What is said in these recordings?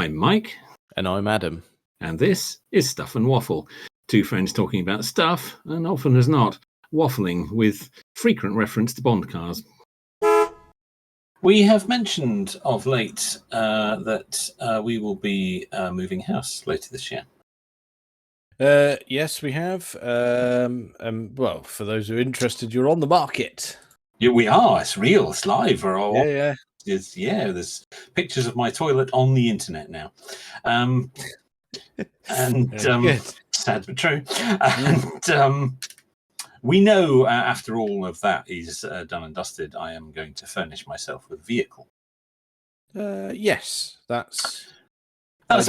I'm Mike. And I'm Adam. And this is Stuff and Waffle. Two friends talking about stuff, and often as not, waffling with frequent reference to Bond cars. We have mentioned of late that we will be moving house later this year. Yes, we have. Well, for those who are interested, you're on the market. Yeah, we are. It's real. It's live. Yeah. There's pictures of my toilet on the internet now. Sad but true. And we know after all of that is done and dusted, I am going to furnish myself with a vehicle. Yes, that's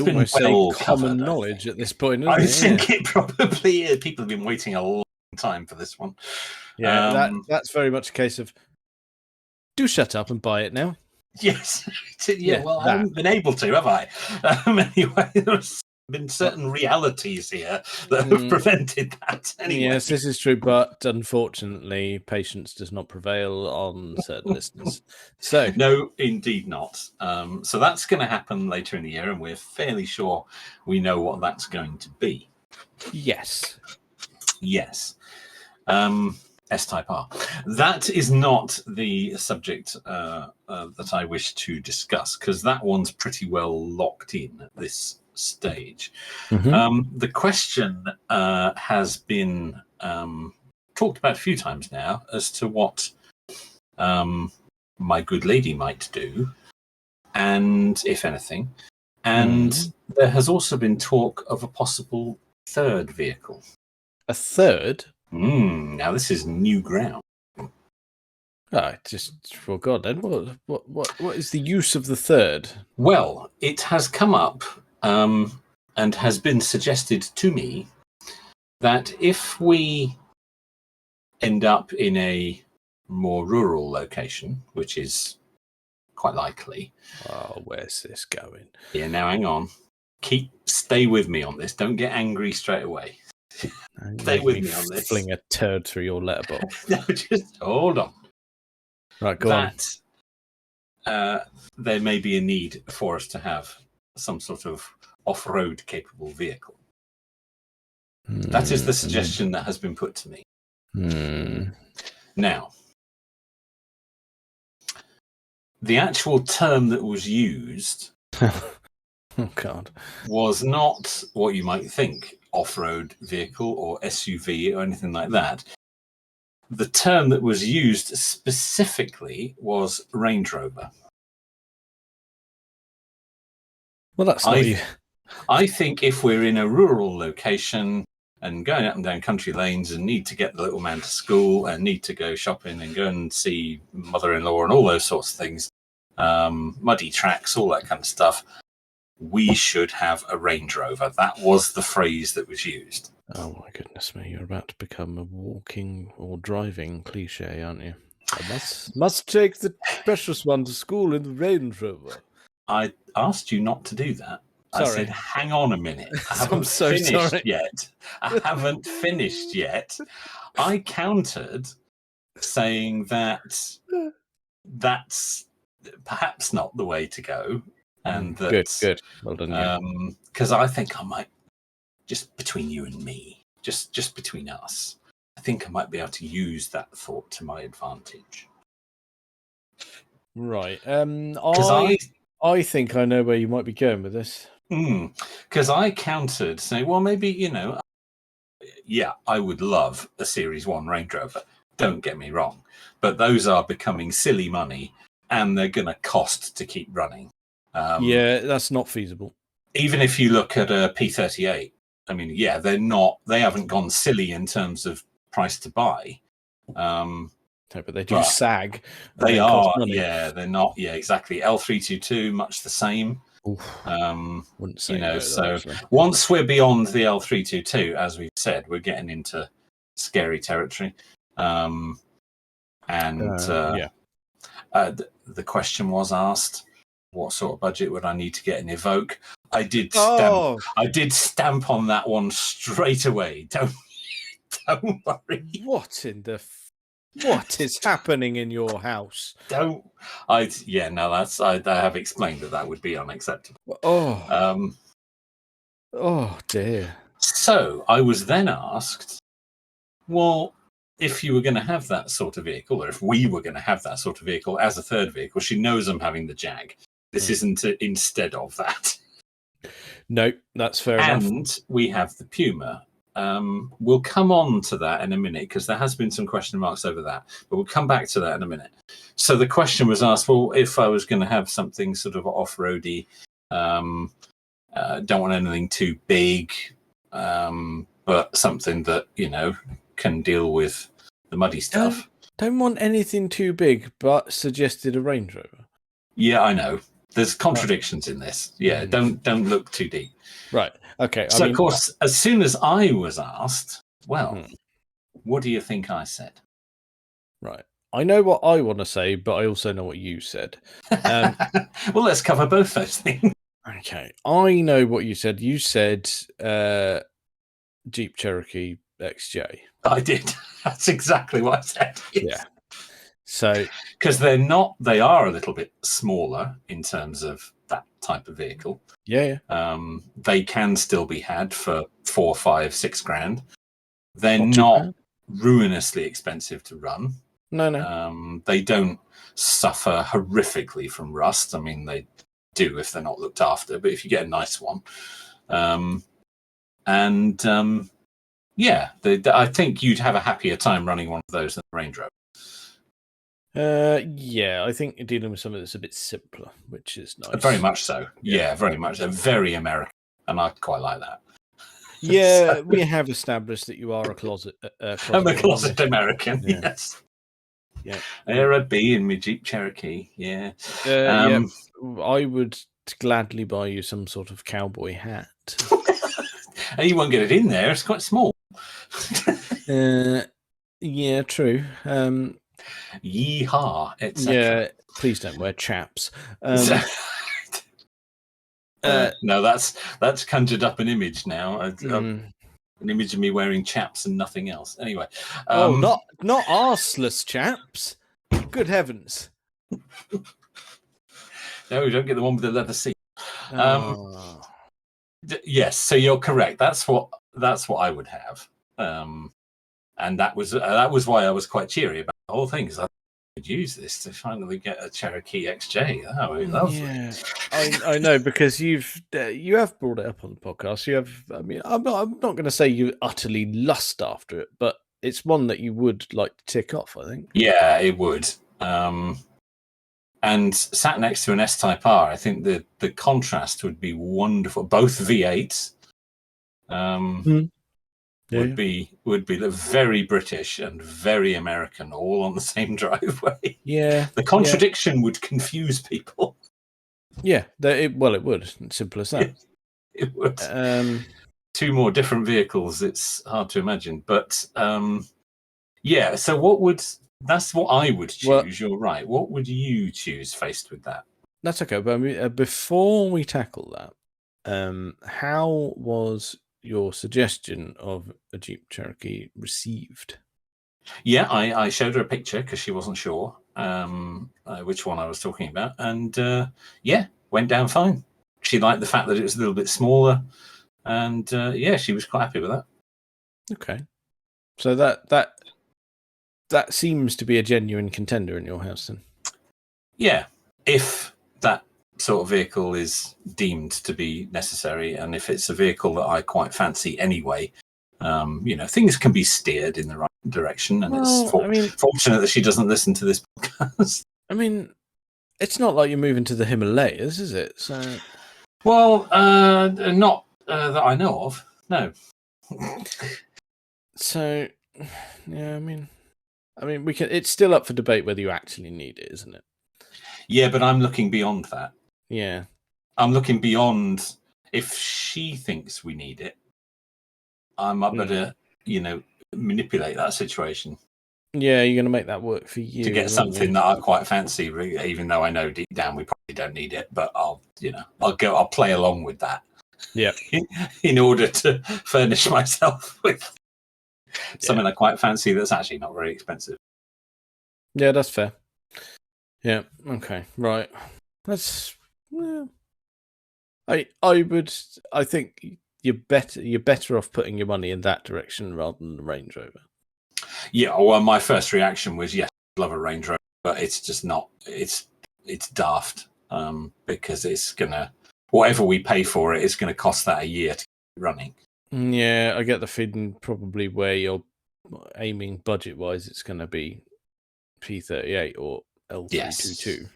been well common knowledge at this point. I think it probably is. People have been waiting a long time for this one. Yeah, that's very much a case of do shut up and buy it now. Yes. Well, I haven't been able to, have I? Anyway, there's been certain realities here that have prevented that. Anyway. Yes, this is true, but unfortunately, patience does not prevail on certain listeners. So, no, indeed not. So that's going to happen later in the year, and we're fairly sure we know what that's going to be. Yes. S-Type R. That is not the subject that I wish to discuss, because that one's pretty well locked in at this stage. Mm-hmm. The question has been talked about a few times now as to what my good lady might do, and if anything. And there has also been talk of a possible third vehicle. A third? Now this is new ground. For God, then what is the use of the third? Well, it has come up and has been suggested to me that if we end up in a more rural location, which is quite likely. Oh, where's this going? Yeah, now hang on. Stay with me on this. Don't get angry straight away. Stay with me on this. Fling a turd through your letterbox. No, just hold on. Right, go on. There may be a need for us to have some sort of off-road capable vehicle. That is the suggestion that has been put to me. Now, the actual term that was used oh God, was not what you might think, off-road vehicle or SUV or anything like that. The term that was used specifically was Range Rover. Well, that's not you. I think if we're in a rural location and going up and down country lanes and need to get the little man to school and need to go shopping and go and see mother-in-law and all those sorts of things, muddy tracks, all that kind of stuff, we should have a Range Rover. That was the phrase that was used. Oh my goodness me, you're about to become a walking or driving cliche, aren't you? I must take the precious one to school in the Range Rover. I asked you not to do that. Sorry. I said, hang on a minute. I haven't finished yet. I haven't finished yet. I countered saying that that's perhaps not the way to go. And that, good. Well done. Because I think I might, just between you and me, just between us, I think I might be able to use that thought to my advantage. Right. I think I know where you might be going with this. Because I countered saying, well, maybe, I would love a Series 1 Range Rover. Don't get me wrong. But those are becoming silly money and they're going to cost to keep running. That's not feasible. Even if you look at a P38, I mean, they haven't gone silly in terms of price to buy. No, but they do sag. They are, they're not, exactly. L322, much the same. Wouldn't say so once we're beyond the L322, as we've said, we're getting into scary territory. The question was asked, what sort of budget would I need to get an Evoque? I did stamp on that one straight away. Don't worry. What in the What is happening in your house? Don't. I have explained that would be unacceptable. Oh, oh dear. So I was then asked, well, if you were going to have that sort of vehicle, or if we were going to have that sort of vehicle as a third vehicle, she knows I'm having the Jag. This isn't instead of that. No, that's fair enough. And we have the Puma. We'll come on to that in a minute because there has been some question marks over that, but we'll come back to that in a minute. So the question was asked, well, if I was going to have something sort of off-roady, don't want anything too big, but something that, can deal with the muddy stuff. Don't want anything too big, but suggested a Range Rover. Yeah, I know. There's contradictions in this. Yeah, don't look too deep. Right. Okay. So, of course, as soon as I was asked, well, what do you think I said? Right. I know what I want to say, but I also know what you said. Well, let's cover both those things. Okay. I know what you said. You said Jeep Cherokee XJ. I did. That's exactly what I said. Yes. Yeah. So, because they are a little bit smaller in terms of that type of vehicle. Yeah. They can still be had for $4, $5, $6 grand. They're not ruinously expensive to run. No. They don't suffer horrifically from rust. I mean, they do if they're not looked after, but if you get a nice one, I think you'd have a happier time running one of those than the Range Rover. Yeah, I think you're dealing with something that's a bit simpler, which is nice. Very much so. Yeah, very much so. Very American, and I quite like that. Yeah, we have established that you are a closet. I'm a closet American. Yeah. Yes. Yeah. There I'd be in my Jeep Cherokee. Yeah. I would gladly buy you some sort of cowboy hat. You won't get it in there. It's quite small. Yeah, true. Yeehaw, etc. Yeah, please don't wear chaps. No, that's conjured up an image now. An image of me wearing chaps and nothing else. Anyway. Not arseless chaps. Good heavens. No, we don't get the one with the leather seat. Yes, so you're correct. That's what I would have. And that was why I was quite cheery about the whole thing, because I could use this to finally get a Cherokee XJ. That would be lovely. Yeah, I know, because you have brought it up on the podcast. You have. I mean, I'm not going to say you utterly lust after it, but it's one that you would like to tick off, I think. Yeah, it would. And sat next to an S-Type R, I think the contrast would be wonderful. Both V8s. Would be very British and very American, all on the same driveway. Yeah, the contradiction would confuse people. Yeah, it would. Simple as that. It would. Two more different vehicles. It's hard to imagine, but So that's what I would choose. Well, you're right. What would you choose faced with that? That's okay. But before we tackle that, how was your suggestion of a Jeep Cherokee received? Yeah, I showed her a picture because she wasn't sure which one I was talking about, and went down fine. She liked the fact that it was a little bit smaller, and she was quite happy with that. Okay, so that seems to be a genuine contender in your house, then. Yeah, if that sort of vehicle is deemed to be necessary, and if it's a vehicle that I quite fancy anyway, things can be steered in the right direction, and it's fortunate that she doesn't listen to this podcast. I mean, it's not like you're moving to the Himalayas, is it? So, well, not that I know of. No. So, yeah, I mean, we can. It's still up for debate whether you actually need it, isn't it? Yeah, but I'm looking beyond that. Yeah. I'm looking beyond if she thinks we need it. I might better, manipulate that situation. Yeah, you're going to make that work for you. To get something that I quite fancy, even though I know deep down we probably don't need it, but I'll play along with that. Yeah. in order to furnish myself with something I quite fancy that's actually not very expensive. Yeah, that's fair. Yeah. Okay. Right. That's. Yeah. I think you're better off putting your money in that direction rather than the Range Rover. Yeah, well, my first reaction was yes, I'd love a Range Rover, but it's just not. It's daft because it's gonna whatever we pay for it, it's gonna cost that a year to keep running. Yeah, I get the feeling probably where you're aiming budget wise, it's going to be P38 or L322. Yes.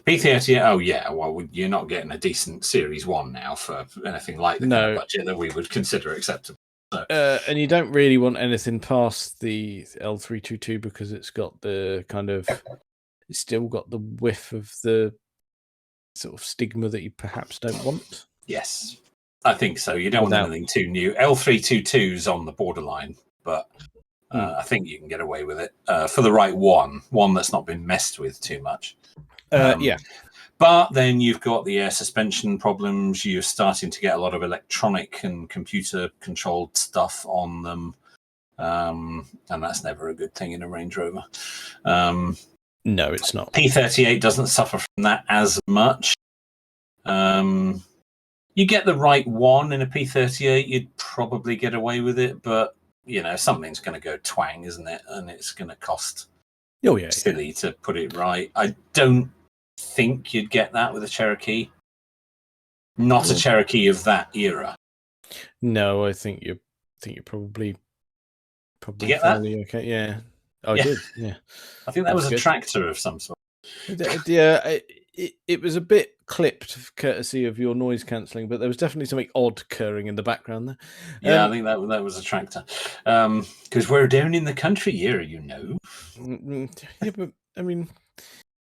P38. Oh yeah. Well, you're not getting a decent Series 1 now for anything like the kind of No, budget that we would consider acceptable. So. and you don't really want anything past the L322 because it's got the kind of, it's still got the whiff of the sort of stigma that you perhaps don't want. Yes, I think so. You don't want anything too new. L322's on the borderline, but I think you can get away with it for the right one that's not been messed with too much. Yeah. But then you've got the air suspension problems. You're starting to get a lot of electronic and computer-controlled stuff on them, and that's never a good thing in a Range Rover. No, it's not. P38 doesn't suffer from that as much. You get the right one in a P38, you'd probably get away with it, but something's going to go twang, isn't it? And it's going to cost silly to put it right. I don't think you'd get that with a Cherokee. Not a Cherokee of that era. No, I think you're probably fairly okay. Yeah, I did. Yeah, I think that was a tractor of some sort. Yeah, it was a bit clipped, courtesy of your noise cancelling, but there was definitely something odd occurring in the background there. Yeah, I think that was a tractor. Because we're down in the country here, Yeah, but I mean,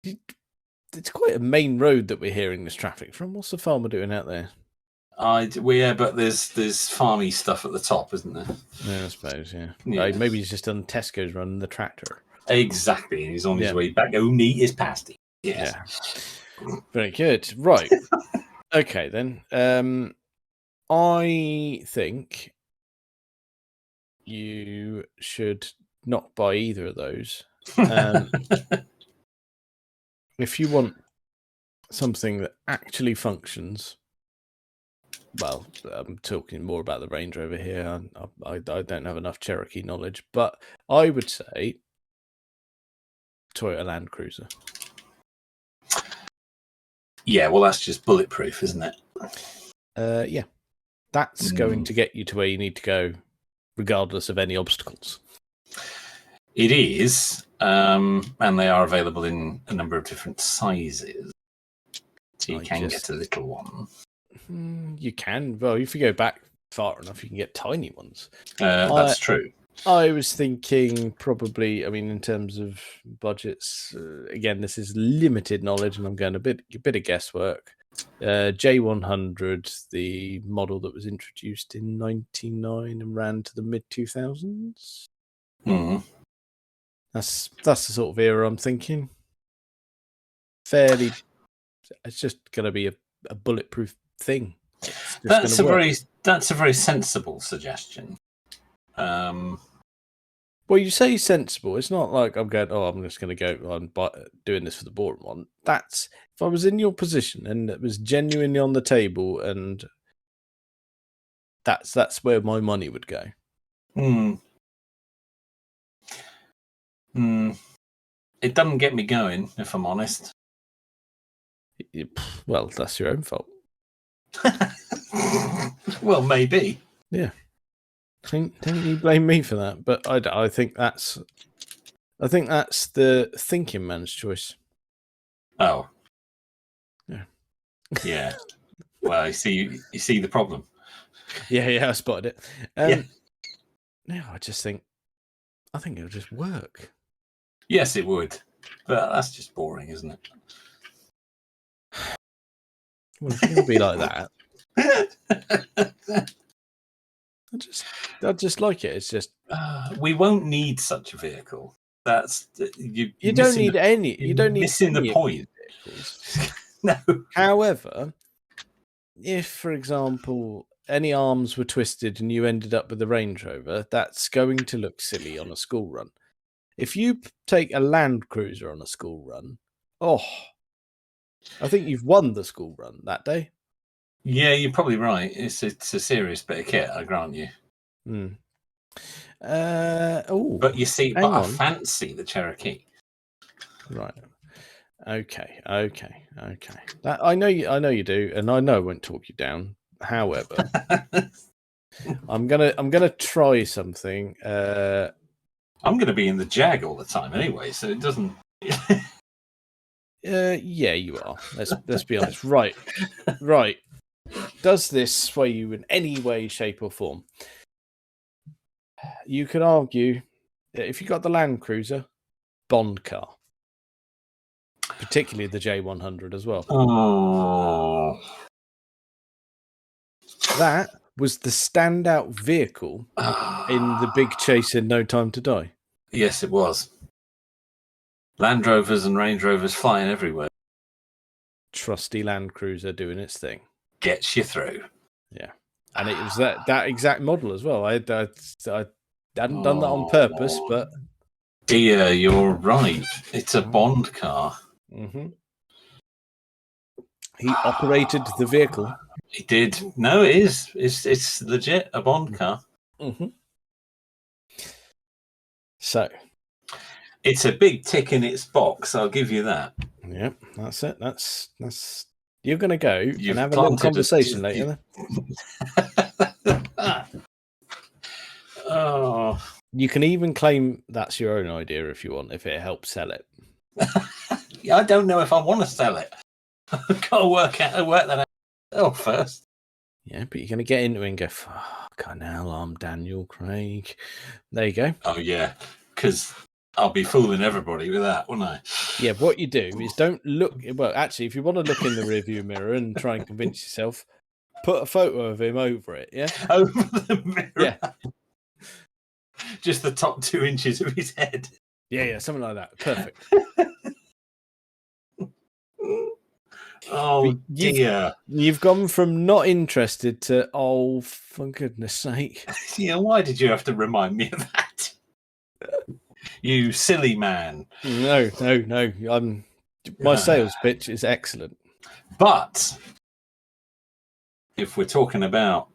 it's quite a main road that we're hearing this traffic from. What's the farmer doing out there? But there's farmy stuff at the top, isn't there? Yeah, I suppose. Yeah. Maybe he's just done Tesco's running the tractor. Exactly. He's on his way back. Oh, neat is past it. Yes. Yeah. Very good. Right. Okay, then. I think you should not buy either of those. If you want something that actually functions, well, I'm talking more about the Range Rover here. I don't have enough Cherokee knowledge, but I would say Toyota Land Cruiser. Yeah, well, that's just bulletproof, isn't it? Yeah. That's going to get you to where you need to go, regardless of any obstacles. It is, and they are available in a number of different sizes. So you can get a little one. You can. Well, if you go back far enough, you can get tiny ones. That's true. I was thinking probably, in terms of budgets, again, this is limited knowledge and I'm going a bit of guesswork. J100, the model that was introduced in 1999 and ran to the mid-2000s. That's the sort of era I'm thinking. It's just going to be a bulletproof thing. That's a very sensible suggestion. Well, you say sensible. It's not like I'm going, I'm just going to go on doing this for the boring one. That's if I was in your position and it was genuinely on the table, and that's where my money would go. It doesn't get me going, if I'm honest. Well, that's your own fault. Well, maybe. Yeah. Don't you blame me for that? But I think that's the thinking man's choice. Oh. Yeah. Yeah. Well, you see the problem. Yeah, I spotted it. No, I think it'll just work. Yes, it would. But that's just boring, isn't it? Well, if you're going to be like that, I just like it. It's just we won't need such a vehicle. That's you don't need any. You don't need missing the point. No. However, if, for example, any arms were twisted and you ended up with a Range Rover, that's going to look silly on a school run. If you take a Land Cruiser on a school run, I think you've won the school run that day. Yeah, you're probably right. It's a serious bit of kit, I grant you. But you see, hang I on. fancy the Cherokee. Right. Okay. That I know you do, and I know I won't talk you down. However, I'm gonna try something. I'm going to be in the Jag all the time anyway, so it doesn't. Yeah, you are. Let's be honest. Right. Does this sway you in any way, shape, or form? You could argue that if you got the Land Cruiser, Bond car, particularly the J100 as well. Oh, That was the standout vehicle in the big chase in No Time to Die. Yes, it was. Land Rovers and Range Rovers flying everywhere. Trusty Land Cruiser doing its thing. Gets you through. Yeah. And it was that exact model as well. I hadn't done that on purpose, but... Dear, you're right. It's a Bond car. Mm-hmm. He operated the vehicle. He did. No, it is. It's legit a Bond car. Mm-hmm. So... It's a big tick in its box, I'll give you that. Yep, that's it. That's you're going to go You've and have a little conversation later. Oh, you can even claim that's your own idea if you want, if it helps sell it. I don't know if I want to sell it. I've got to work that out first. Yeah, but you're going to get into it and go, fucking hell, I'm Daniel Craig. There you go. Oh, yeah, because I'll be fooling everybody with that, won't I? Yeah, what you do is don't look... Well, actually, if you want to look in the rearview mirror and try and convince yourself, put a photo of him over it, yeah? Over the mirror? Yeah. Just the top 2 inches of his head. Yeah, something like that. Perfect. Oh, dear. You've gone from not interested to, oh, for goodness sake. Yeah, why did you have to remind me of that? You silly man. No. My sales pitch is excellent. But if we're talking about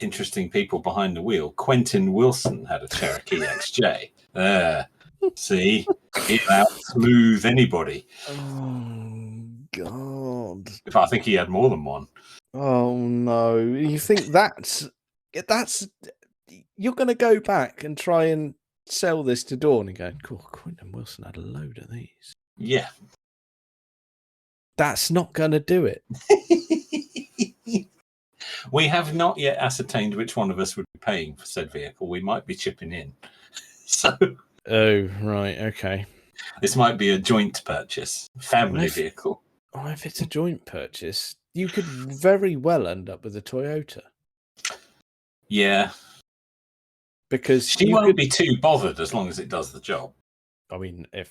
interesting people behind the wheel, Quentin Wilson had a Cherokee XJ. There. See? He'll outsmooth anybody. Oh, God. If I think he had more than one. Oh, no. You think that's... You're going to go back and try and sell this to Dawn and go, cool, Quentin Wilson had a load of these. Yeah. That's not going to do it. We have not yet ascertained which one of us would be paying for said vehicle. We might be chipping in. So... Oh, right, okay. This might be a joint purchase, family vehicle. Oh, if it's a joint purchase, you could very well end up with a Toyota. Yeah. Because she won't be too bothered as long as it does the job. I mean, if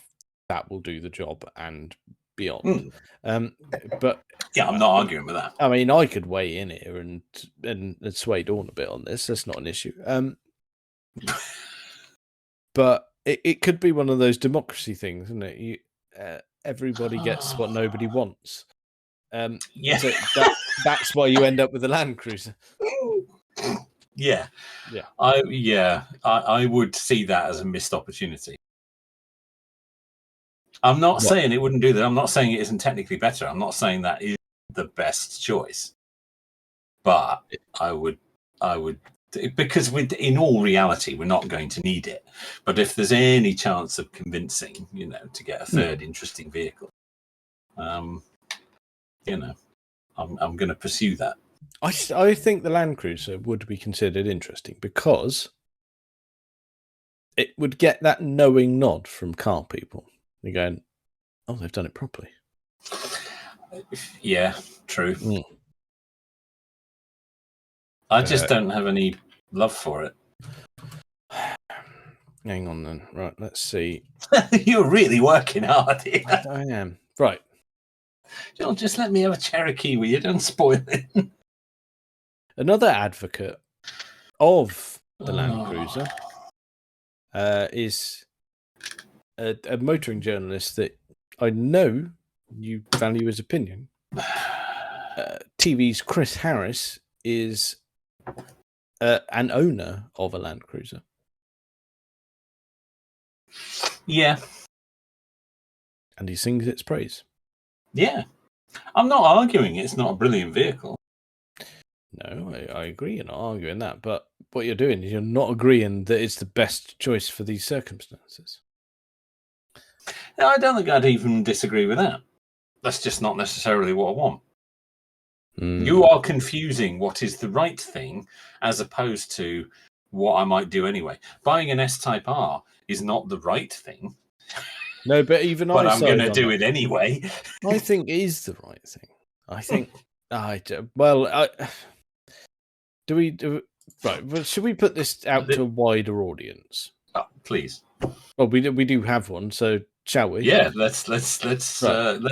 that will do the job and beyond. But yeah, I'm not arguing with that. I mean, I could weigh in here and sway Dawn a bit on this. That's not an issue. But it could be one of those democracy things, isn't it? Everybody gets what nobody wants. Yeah. So that's why you end up with a Land Cruiser. Yeah. I would see that as a missed opportunity. I'm not saying it wouldn't do that. I'm not saying it isn't technically better. I'm not saying that is the best choice. But I would, because in all reality, we're not going to need it. But if there's any chance of convincing, to get a third interesting vehicle, I'm going to pursue that. I think the Land Cruiser would be considered interesting because it would get that knowing nod from car people. They're going, oh, they've done it properly. Yeah, true. I just don't have any love for it. Hang on then. Right, let's see. You're really working hard here. I am. Right. John, just let me have a Cherokee with you. Don't spoil it. Another advocate of the Land Cruiser is a motoring journalist that I know you value his opinion. TV's Chris Harris is an owner of a Land Cruiser. Yeah. And he sings its praise. Yeah. I'm not arguing it's not a brilliant vehicle. No, I agree. You're not arguing that. But what you're doing is you're not agreeing that it's the best choice for these circumstances. No, I don't think I'd even disagree with that. That's just not necessarily what I want. You are confusing what is the right thing as opposed to what I might do anyway. Buying an S-Type R is not the right thing. No, but even but I'm going to do it anyway. I think it is the right thing. I think right? Well, should we put this out to a wider audience? Oh, please. Well, we do have one, so shall we? Yeah, let's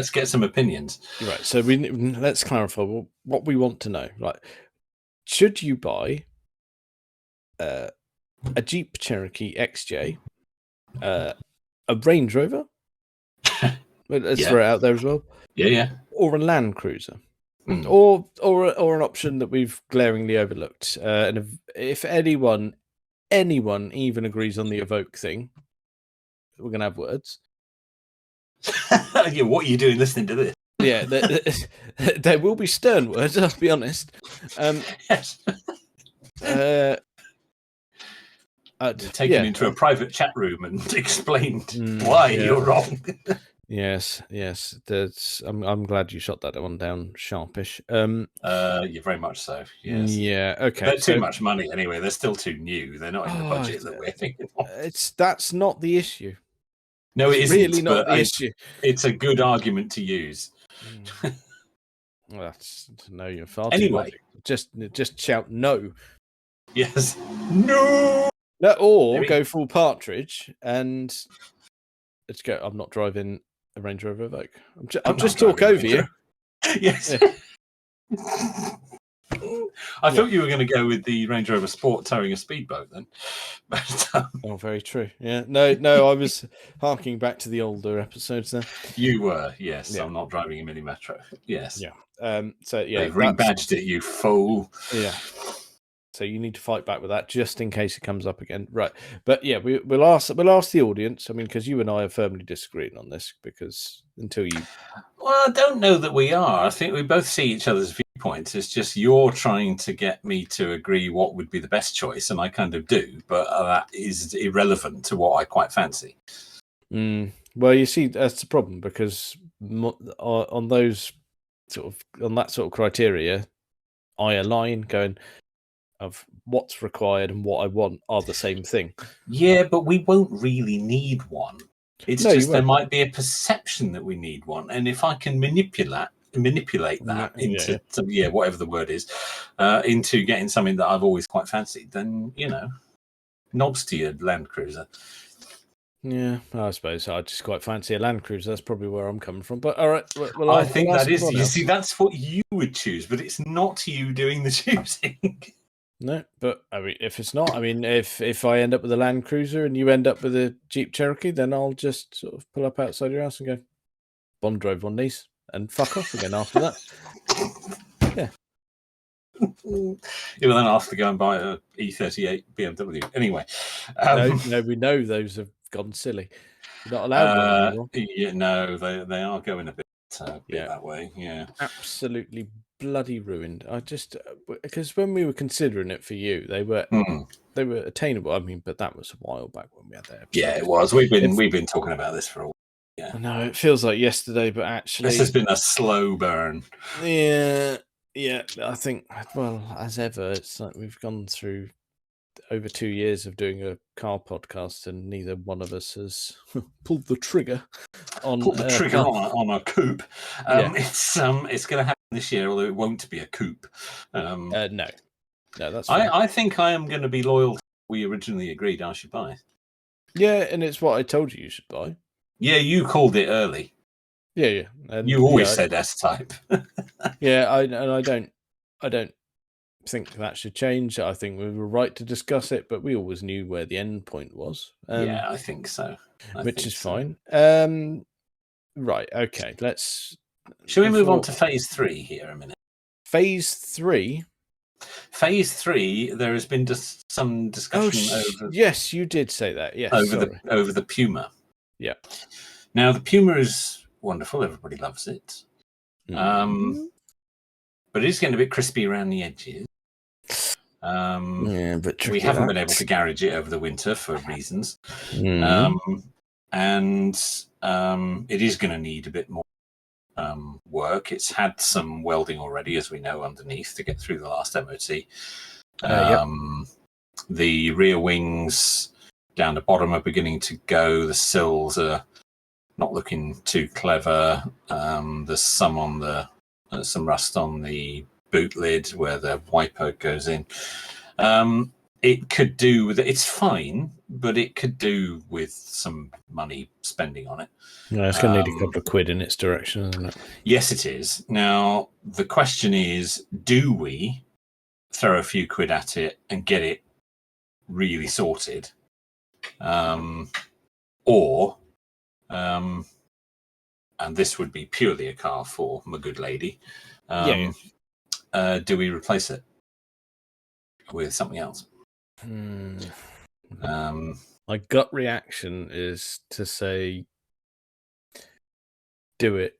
get some opinions. Right. So let's clarify what we want to know. Right? Should you buy a Jeep Cherokee XJ, a Range Rover? Let's throw it out there as well. Yeah. Or a Land Cruiser. Or an option that we've glaringly overlooked. And if anyone even agrees on the Evoque thing, we're gonna have words. Yeah, what are you doing listening to this? Yeah, there will be stern words. I'll be honest. Yes. Taken into a private chat room and explained why you're wrong. Yes. I'm glad you shot that one down sharpish. Yeah, very much so. Yes. Yeah. Okay. They're too much money anyway. They're still too new. They're not in the budget that we're thinking of. That's not the issue. No, it isn't. Really not the issue. It's a good argument to use. Well, that's no, you're far too anyway. Just shout no. Yes. No. Or go full partridge and let's go. I'm not driving a Range Rover Evoque. I'll just talk over you. Yes. Yeah. I thought you were going to go with the Range Rover Sport towing a speedboat then. But, oh, very true. Yeah. No, I was harking back to the older episodes there. You were, yes. Yeah. I'm not driving a Mini Metro. Yes. Yeah. So yeah. They've rebadged it, you fool. Yeah. So you need to fight back with that just in case it comes up again. Right. But yeah, we'll ask the audience. I mean, because you and I are firmly disagreeing on this because until you... Well, I don't know that we are. I think we both see each other's viewpoints. It's just you're trying to get me to agree what would be the best choice, and I kind of do, but that is irrelevant to what I quite fancy. Well, you see, that's the problem because on that sort of criteria, I align going... of what's required and what I want are the same thing. Yeah, but we won't really need one. It's just there might be a perception that we need one, and if I can manipulate that into whatever the word is, into getting something that I've always quite fancied, then knobs to your Land Cruiser. Yeah, I suppose I just quite fancy a Land Cruiser. That's probably where I'm coming from. But all right, well, I think that is. You see, that's what you would choose, but it's not you doing the choosing. No, but I mean, if it's not, I mean, if I end up with a Land Cruiser and you end up with a Jeep Cherokee, then I'll just sort of pull up outside your house and go, Bond drove one of these, and fuck off again after that. Yeah. Well, then I'll have to go and buy a E38 BMW. Anyway. No, we know those have gone silly. You're not allowed one anymore. Yeah, no, they are going a bit that way. Yeah. Absolutely bloody ruined. I just because when we were considering it for you, they were attainable. I mean, but that was a while back when we had that episode. Yeah, it was. We've been talking about this for a while. Yeah. No, it feels like yesterday, but actually this has been a slow burn. Yeah. I think, well, as ever, it's like we've gone through over 2 years of doing a car podcast, and neither one of us has pulled the trigger on a coupe. It's going to happen this year, although it won't be a coupe. No, that's fine. I think I am going to be loyal to what we originally agreed I should buy. Yeah, and it's what I told you should buy. Yeah, you called it early. Yeah. And you always said S-Type. Yeah, I don't think that should change. I think we were right to discuss it, but we always knew where the end point was. Yeah, I think so. Which is fine. Right, okay, let's... Shall we move on to phase 3 here a minute? Phase 3? Phase 3, there has been some discussion over... Yes, you did say that, yes. Over the Puma. Yeah. Now, the Puma is wonderful. Everybody loves it. Mm-hmm. But it is getting a bit crispy around the edges. But we haven't been able to garage it over the winter for reasons. Mm-hmm. And it is going to need a bit more work. It's had some welding already, as we know, underneath to get through the last MOT. The rear wings down the bottom are beginning to go. The sills are not looking too clever. There's some rust on the boot lid where the wiper goes in. It could do with it. It's fine, but it could do with some money spending on it. No, it's going to need a couple of quid in its direction, isn't it? Yes, it is. Now, the question is, do we throw a few quid at it and get it really sorted? Or, and this would be purely a car for my good lady, do we replace it with something else? My gut reaction is to say, do it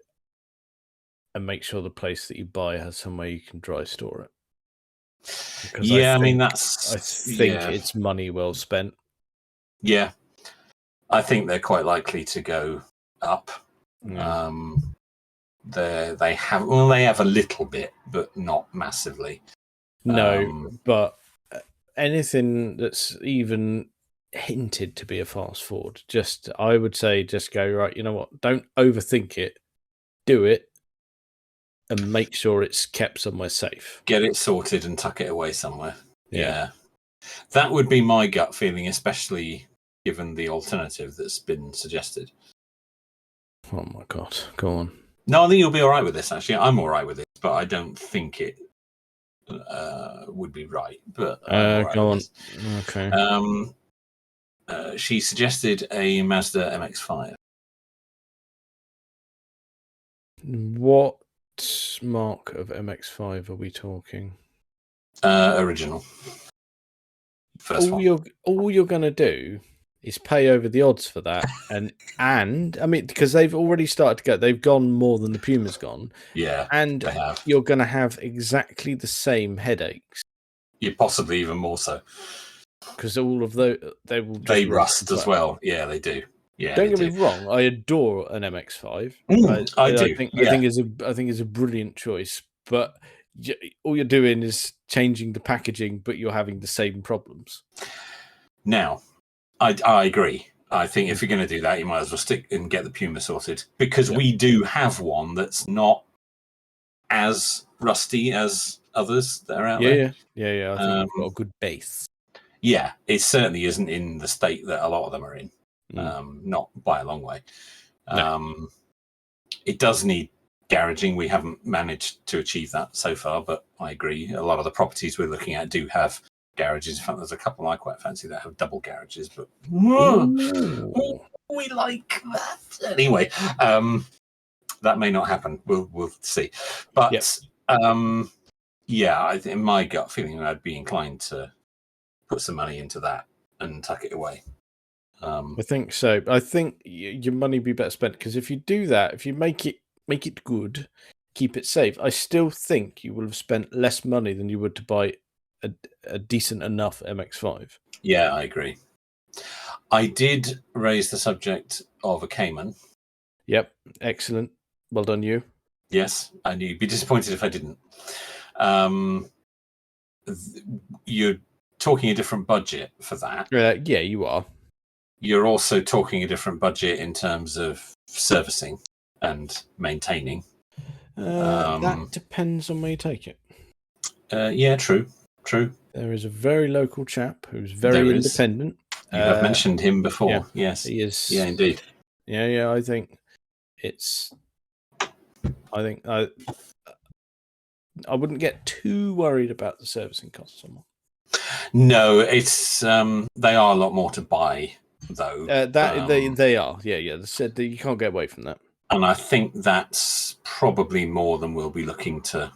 and make sure the place that you buy has somewhere you can dry store it. Because I think it's money well spent. Yeah, I think they're quite likely to go up. Yeah. They have a little bit, but not massively. No, but anything that's even hinted to be a fast forward, I would say just go, right, you know what, don't overthink it, do it, and make sure it's kept somewhere safe. Get it sorted and tuck it away somewhere. Yeah. That would be my gut feeling, especially given the alternative that's been suggested. Oh my God, go on. No, I think you'll be all right with this, actually. I'm all right with it, but I don't think it would be right. But go on. Okay. She suggested a Mazda MX-5. What mark of MX-5 are we talking? Original. First one. All you're going to do is pay over the odds for that, and I mean, because they've already started to go, they've gone more than the Puma's gone. Yeah, and they have. You're going to have exactly the same headaches. Yeah, possibly even more so. Because all of those, they rust as well. Yeah, they do. Yeah, don't get me wrong. I adore an MX-5. I do. I think it's a brilliant choice. But all you're doing is changing the packaging, but you're having the same problems. Now, I agree. I think if you're going to do that, you might as well stick and get the Puma sorted, because we do have one that's not as rusty as others that are out there. Yeah. I think we've got a good base. Yeah, it certainly isn't in the state that a lot of them are in. Not by a long way. No. It does need garaging. We haven't managed to achieve that so far, but I agree. A lot of the properties we're looking at do have garages. In fact, there's a couple I quite fancy that have double garages, but we like that. Anyway, that may not happen. We'll see. But I think in my gut feeling, I'd be inclined to put some money into that and tuck it away. I think so. I think your money would be better spent, because if you do that, if you make it good, keep it safe, I still think you will have spent less money than you would to buy a decent enough MX-5. Yeah, I agree. I did raise the subject of a Cayman. Yep, excellent. Well done, you. Yes, and you'd be disappointed if I didn't. You're talking a different budget for that. Yeah, you are. You're also talking a different budget in terms of servicing and maintaining. That depends on where you take it. Yeah, true. There is a very local chap who's very independent. You have mentioned him before. Yeah, yes, he is. Yeah, indeed. Yeah. I think I wouldn't get too worried about the servicing costs on one. No, it's they are a lot more to buy though. They are, yeah. They said that you can't get away from that. And I think that's probably more than we'll be looking to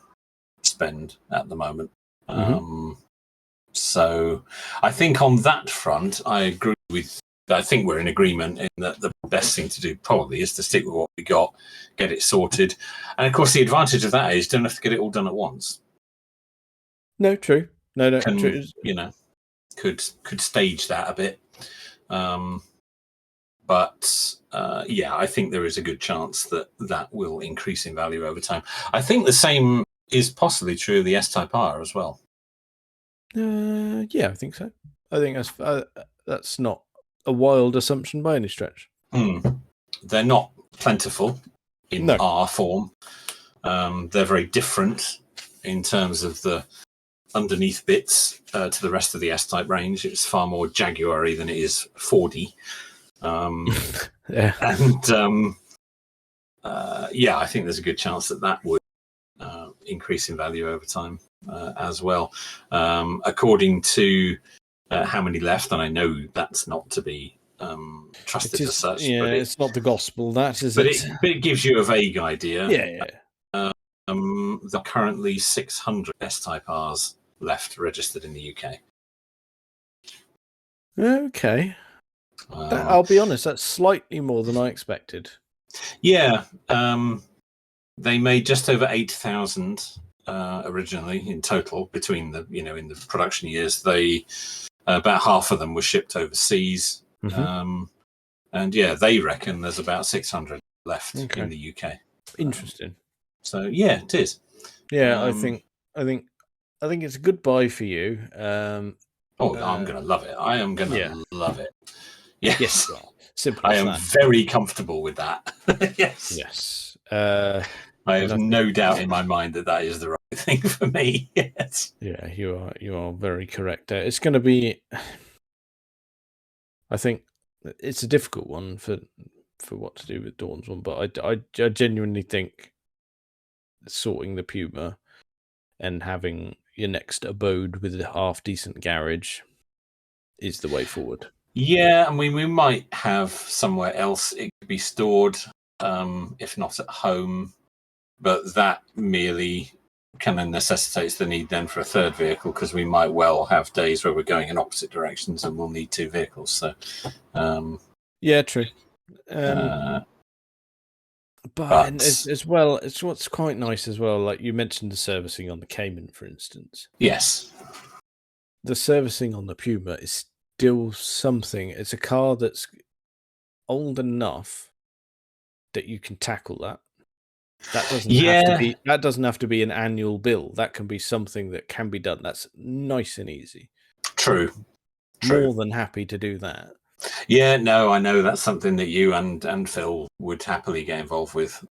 spend at the moment. So I think on that front, I think we're in agreement in that the best thing to do probably is to stick with what we got, get it sorted. And of course, the advantage of that is you don't have to get it all done at once. No, true. No, true. Could stage that a bit. But I think there is a good chance that will increase in value over time. I think the same is possibly true of the S-Type R as well. Yeah, I think so. I think that's not a wild assumption by any stretch. They're not plentiful in R form. They're very different in terms of the underneath bits to the rest of the S-Type range. It's far more Jaguar-y than it is Fordy. I think there's a good chance that would increase in value over time as well. According to how many left, and I know that's not to be trusted as such. Yeah, but it's not the gospel, that is but it? But it gives you a vague idea. Yeah. There are currently 600 S-Type Rs left registered in the UK. Okay. I'll be honest, that's slightly more than I expected. Yeah. They made just over 8,000 originally in total between in the production years. They about half of them were shipped overseas. And they reckon there's about 600 left in the UK. Interesting. So it is. Yeah, I think it's a good buy for you. I'm going to love it. I am going to love it. Yes. Simple. I am very comfortable with that. Yes. I have no doubt in my mind that is the right thing for me. Yes. Yeah, you are very correct. It's going to be. I think it's a difficult one for what to do with Dawn's one, but I genuinely think sorting the Puma and having your next abode with a half decent garage is the way forward. Yeah, I mean, we might have somewhere else it could be stored, if not at home, but that merely kind of necessitates the need then for a third vehicle, because we might well have days where we're going in opposite directions and we'll need two vehicles. So, yeah, true. But as well, it's what's quite nice as well. Like you mentioned, the servicing on the Cayman, for instance. Yes, the servicing on the Puma is still something. It's a car that's old enough that you can tackle that. That doesn't have to be an annual bill. That can be something that can be done. That's nice and easy. True. More than happy to do that. Yeah, no, I know that's something that you and Phil would happily get involved with,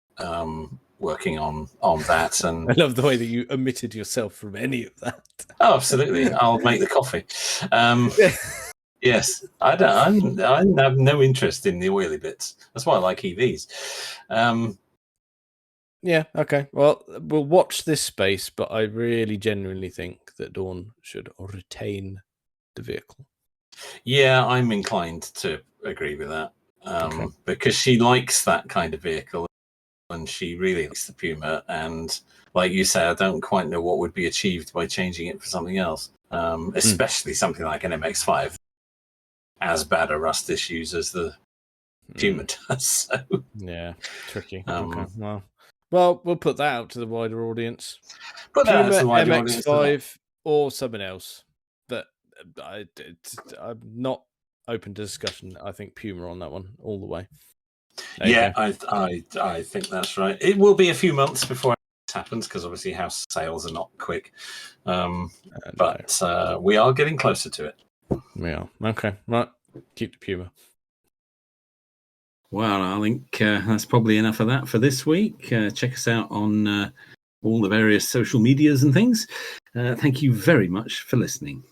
working on that. And I love the way that you omitted yourself from any of that. Oh, absolutely. I'll make the coffee. Yes, I have no interest in the oily bits. That's why I like EVs. Yeah, okay. Well, we'll watch this space, but I really genuinely think that Dawn should retain the vehicle. Yeah, I'm inclined to agree with that, because she likes that kind of vehicle and she really likes the Puma. And like you say, I don't quite know what would be achieved by changing it for something else, especially something like an MX-5. As bad a rust issues as the Puma does. So. Yeah, tricky. Okay, well, we'll put that out to the wider audience. Put that out to the wider audience. MX-5 or something else. But I'm not open to discussion. I think Puma on that one all the way. I think that's right. It will be a few months before it happens because obviously house sales are not quick. But we are getting closer to it. Yeah. Okay. Right. Keep the Puma. Well, I think that's probably enough of that for this week. Check us out on all the various social medias and things. Thank you very much for listening.